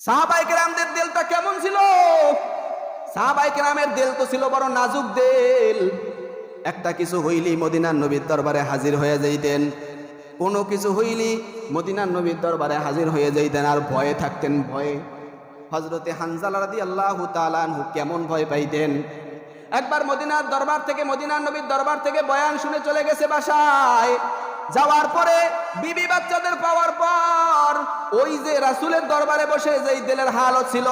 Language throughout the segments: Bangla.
সাহাবায়ে কেরামদের দিলটা কেমন ছিল? সাহাবায়ে কেরামের দিল তো ছিল বড় নাজুক দিল। একটা কিছু হইলি মদিনার নবীর দরবারে হাজির হয়ে যাইতেন। কোনো কিছু হইলি মদিনার নবীর দরবারে হাজির হয়ে যাইতেন, আর ভয়ে থাকতেন। ভয়ে হযরতে হানজালা রাদিয়াল্লাহু তাআলা আনহু কেমন ভয় পাইতেন। একবার মদিনার দরবার থেকে, মদিনার নবীর দরবার থেকে বয়ান শুনে চলে গেছে বাসায়। যাওয়ার পরে বিবি বাচ্চাদের পাওয়ার পর ওই যে রাসূলের দরবারে বসে যেই দিলের হালত ছিল,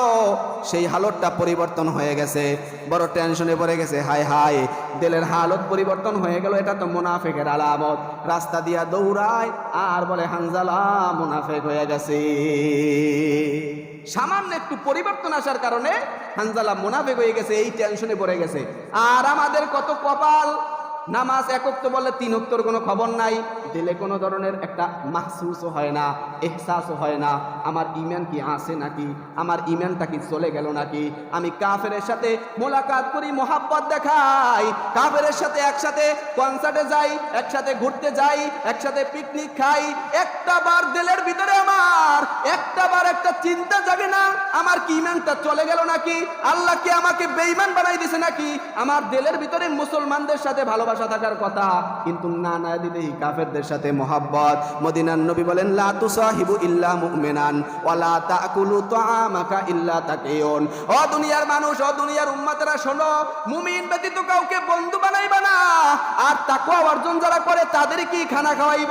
সেই হালতটা পরিবর্তন হয়ে গেছে। বড় টেনশনে পড়ে গেছে। হায় হায়, দিলের হালত পরিবর্তন হয়ে গেল, এটা তো মুনাফিকের আলামত। রাস্তা দিয়া দৌড়ায় আর বলে হানজালা মুনাফিক হয়ে গেছে। সামান্য একটু পরিবর্তন আসার কারণে হানজালা মুনাফিক হয়ে গেছে, এই টেনশনে পড়ে গেছে। আর আমাদের কত কপাল, নামাজ এক ওয়াক্ত বলে 3 ওয়াক্তর কোনো খবর নাই, দিলে কোনো ধরনের একটা মাহসুসও হয় না, এহসাসও হয় না। আমার ঈমান কি আছে নাকি, আমার ঈমানটা কি চলে গেল নাকি? আমি কাফেরের সাথে মোলাকাত করি, মোহাব্বত দেখাই, কাফেরের সাথে একসাথে কনসার্টে যাই, একসাথে ঘুরতে যাই, একসাথে পিকনিক খাই। একটা বার দিলের ভিতরে আমার একটা বার একটা চিন্তা জাগে না, আমার কি ঈমানটা চলে গেল নাকি? আল্লাহ কি আমাকে বেঈমান বানাই দিয়েছে নাকি? আমার দিলের ভিতরে মুসলমানদের সাথে ভালোবাসা থাকার কথা, কিন্তু না না দিলেই কাফেরদের সাথে মোহাব্বত। মদিনার নবী বলেন, লা তুসাহিবু ইল্লা মুমিনান ওয়া লা তাকুলু তাআমাকা ইল্লা তাকিয়ুন। ও দুনিয়ার মানুষ, ও দুনিয়ার উম্মতেরা শোনো, মুমিন ব্যতীত কাউকে বন্ধু বানাইবা না, আর তাকওয়া অর্জন যারা করে তাদেরই কি খানা খাওয়াইবা।